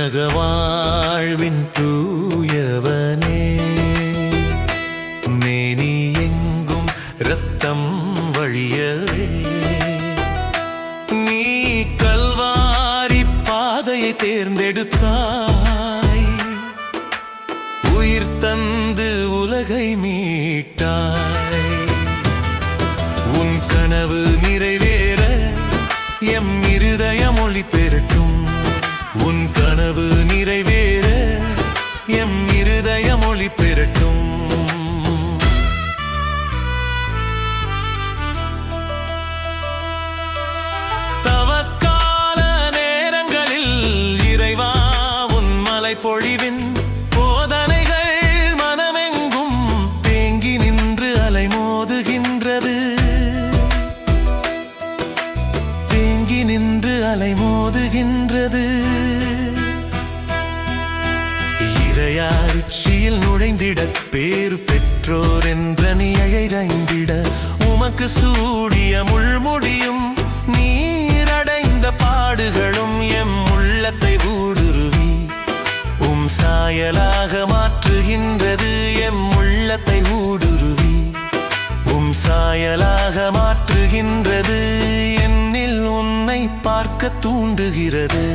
விண்ணக வாழ்வின் தூயவனே, மேனி எங்கும் இரத்தம் வழியவே நீ கல்வாரி பாதையை தேர்ந்தெடுத்தாய், உயிர் தந்து உலகை மீட்டாய். உன் கனவு நிறைவேற எம் இருதயம் ஒளி பெறட்டும், உன் கனவு நிறைவேற எம் இருதயம் ஒளி பெறட்டும். தவக்கால நேரங்களில் இறைவா உன் மலை பொழிவின் போதனைகள் மனமெங்கும் தேங்கி நின்று அலைமோதுகின்றது, தேங்கி நின்று அலைமோதுகின்றது. இறையாட்சியில் நுழைந்திட பேறு பெற்றோர் என்ற நீ அழைந்திட, உமக்கு சூடிய முள்முடியும் நீரடைந்த பாடுகளும் எம் உள்ளத்தை ஊடுருவி உம் சாயலாக மாற்றுகின்றது. எம் உள்ளத்தை ஊடுருவி உம் சாயலாக மாற்றுகின்றது. என்னில் உன்னை பார்க்க தூண்டுகிறது,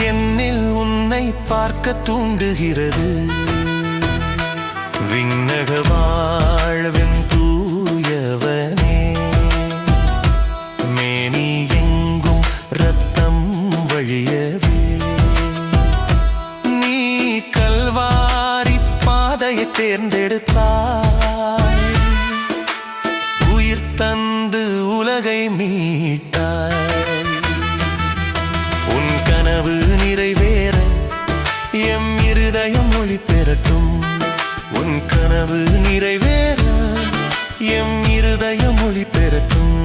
என்னில் உன்னை பார்க்க தூண்டுகிறது. விண்ணக வாழ்வின் தூயவனே, மேனி எங்கும் இரத்தம் வழியவே நீ கல்வாரி பாதையை தேர்ந்தெடுத்தாய், உயிர் தந்து உலகை மீட்டாய். உன் கனவு நிறைவேற எம் இருதயம் ஒளி பெறட்டும், உன் கனவு நிறைவேற எம் இருதயம் ஒளி பெறட்டும்.